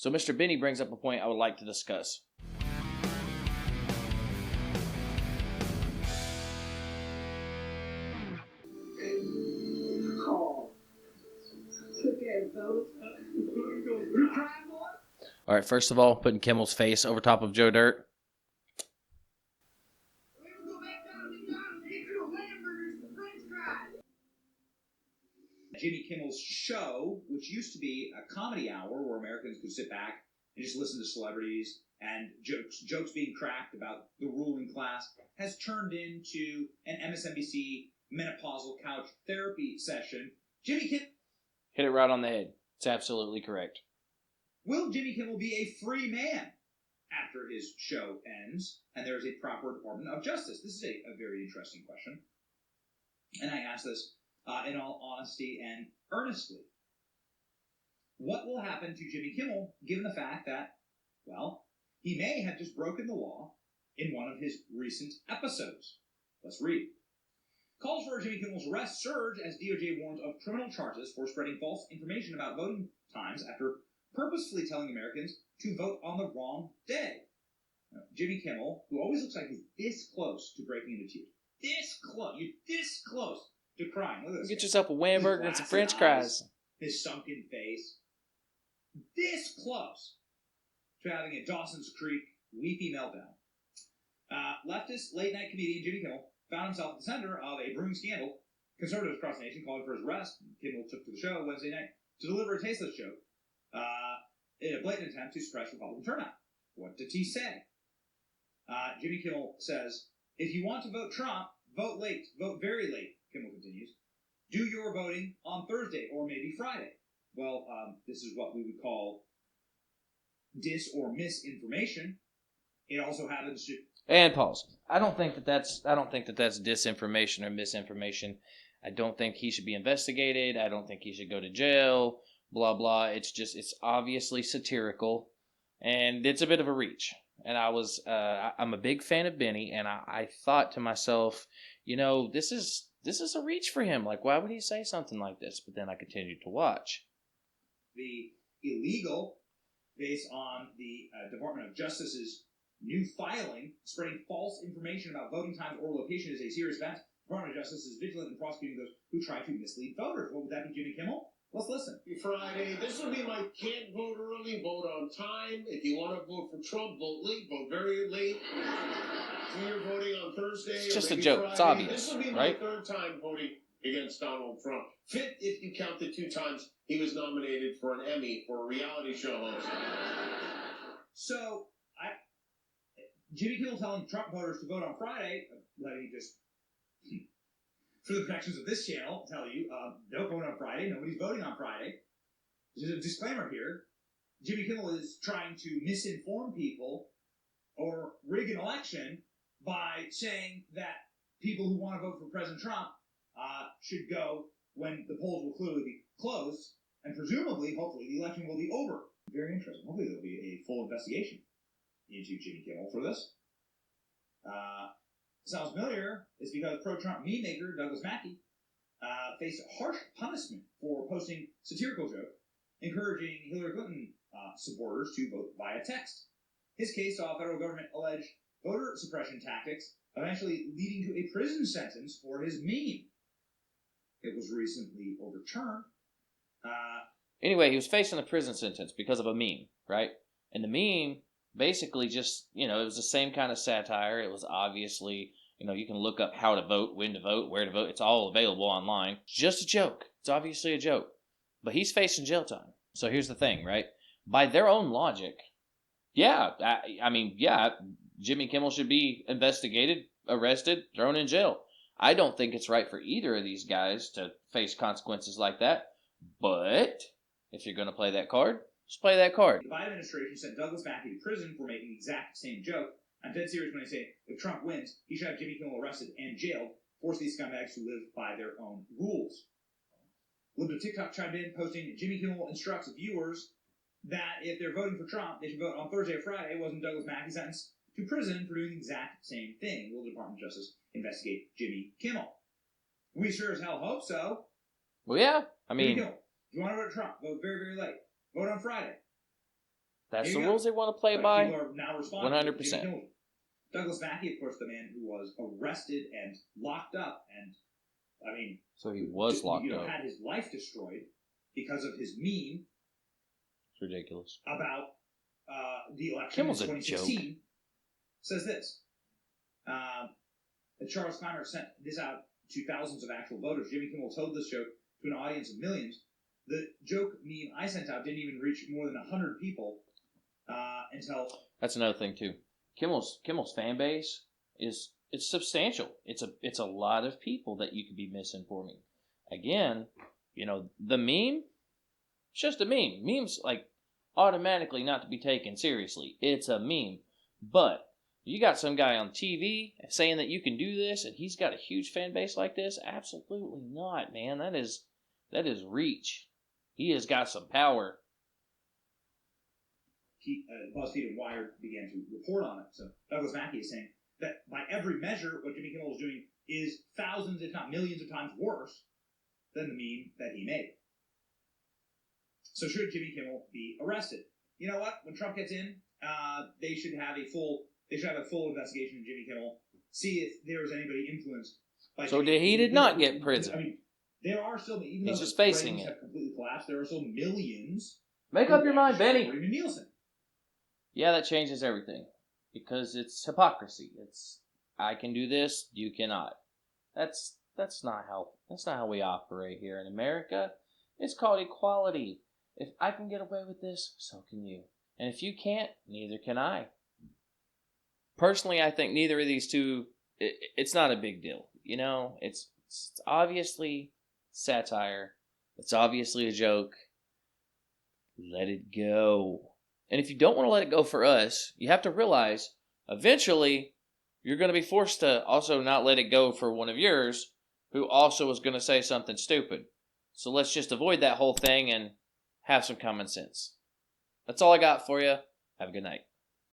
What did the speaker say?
So Mr. Benny brings up a point I would like to discuss. All right, first of all, putting Kimmel's face over top of Joe Dirt. Jimmy Kimmel's show, which used to be a comedy hour where Americans could sit back and just listen to celebrities and jokes being cracked about the ruling class, has turned into an MSNBC menopausal couch therapy session. Jimmy Kimmel hit it right on the head. It's absolutely correct. Will Jimmy Kimmel be a free man after his show ends and there is a proper Department of Justice? This is a very interesting question. And I ask this in all honesty and earnestly. What will happen to Jimmy Kimmel given the fact that, well, he may have just broken the law in one of his recent episodes? Let's read. Calls for Jimmy Kimmel's arrest surge as DOJ warns of criminal charges for spreading false information about voting times after purposefully telling Americans to vote on the wrong day. Now, Jimmy Kimmel, who always looks like he's this close to breaking into tears, you're this close to crying. Look at this. Get yourself a Whamburger and some French fries. His sunken face, this close to having a Dawson's Creek weepy meltdown. Leftist late-night comedian Jimmy Kimmel found himself at the center of a brewing scandal. Conservatives across the nation calling for his arrest. Kimmel took to the show Wednesday night to deliver a tasteless joke in a blatant attempt to suppress Republican turnout. What did he say? Jimmy Kimmel says, if you want to vote Trump, vote late. Vote very late, Kimmel continues. Do your voting on Thursday or maybe Friday. Well, this is what we would call dis or misinformation. It also happens to... And pause. I don't think that that's disinformation or misinformation. I don't think he should be investigated. I don't think he should go to jail. Blah blah. It's obviously satirical, and it's a bit of a reach. And I'm a big fan of Benny, and I thought to myself, this is a reach for him. Like, why would he say something like this? But then I continued to watch. The illegal, based on the Department of Justice's new filing, spreading false information about voting times or location is a serious offense. The Department of Justice is vigilant in prosecuting those who try to mislead voters. What would that be, Jimmy Kimmel? Let's listen. Friday. This will be my can't vote early, vote on time. If you want to vote for Trump, vote late, vote very late. Do your voting on Thursday. It's just a maybe joke. Friday. It's obvious. This will be right? my third time voting against Donald Trump. Fifth, if you count the 2 times he was nominated for an Emmy for a reality show host. So, Jimmy Kimmel telling Trump voters to vote on Friday, let me just, for the protections of this channel, tell you, don't vote on Friday. Nobody's voting on Friday. There's a disclaimer here. Jimmy Kimmel is trying to misinform people or rig an election by saying that people who want to vote for President Trump should go when the polls will clearly be closed, and presumably, hopefully, the election will be over. Very interesting. Hopefully there'll be a full investigation into Jimmy Kimmel for this. Sounds familiar is because pro-Trump meme maker Douglas Mackey faced harsh punishment for posting satirical joke encouraging Hillary Clinton supporters to vote via text. His case saw federal government alleged voter suppression tactics, eventually leading to a prison sentence for his meme. It was recently overturned. Anyway, he was facing a prison sentence because of a meme, right? And the meme basically just, it was the same kind of satire. It was obviously, you can look up how to vote, when to vote, where to vote. It's all available online. Just a joke. It's obviously a joke. But he's facing jail time. So here's the thing, right? By their own logic, Jimmy Kimmel should be investigated, arrested, thrown in jail. I don't think it's right for either of these guys to face consequences like that. But if you're going to play that card, just play that card. The Biden administration sent Douglas Mackey to prison for making the exact same joke. I'm dead serious when I say if Trump wins, he should have Jimmy Kimmel arrested and jailed, force these scumbags to live by their own rules. Libs of TikTok chimed in, posting Jimmy Kimmel instructs viewers that if they're voting for Trump, they should vote on Thursday or Friday. Wasn't Douglas Mackey sentenced to prison for doing the exact same thing? Will the Department of Justice investigate Jimmy Kimmel? We sure as hell hope so. Well, yeah. Jimmy Kimmel, if you want to vote for Trump, vote very, very late. Vote on Friday. That's Here the you go. rules they want to play But by. people are now responding. 100%. Jimmy Kimmel. Douglas Mackey, of course, the man who was arrested and locked up, and I mean, So he was locked up. had his life destroyed because of his meme. It's ridiculous. About the election Kimmel's in a 2016. joke. Says this. Charles Connor sent this out to thousands of actual voters. Jimmy Kimmel told this joke to an audience of millions. The joke meme I sent out didn't even reach more than 100 people until... That's another thing, too. Kimmel's fan base it's substantial. It's a lot of people that you could be misinforming. Again, the meme, it's just a meme. Meme's like automatically not to be taken seriously. It's a meme. But you got some guy on TV saying that you can do this and he's got a huge fan base like this? Absolutely not, man. That is reach. He has got some power. BuzzFeed and Wired began to report on it. So Douglas Mackey is saying that by every measure, what Jimmy Kimmel is doing is thousands, if not millions of times worse than the meme that he made. So should Jimmy Kimmel be arrested? You know what? When Trump gets in, they should have a full investigation of Jimmy Kimmel. See if there was anybody influenced by. So Jimmy he did not get prison. I mean, there are still, even He's though just the facing ratings it. have completely collapsed, there are still millions. Make up your mind, Benny. Raymond Nielsen. Yeah, that changes everything because it's hypocrisy. It's I can do this, you cannot. That's not how we operate here in America. It's called equality. If I can get away with this, so can you. And if you can't, neither can I. Personally, I think neither of these two. It's not a big deal. It's obviously satire. It's obviously a joke. Let it go. And if you don't want to let it go for us, you have to realize eventually you're going to be forced to also not let it go for one of yours who also is going to say something stupid. So let's just avoid that whole thing and have some common sense. That's all I got for you. Have a good night.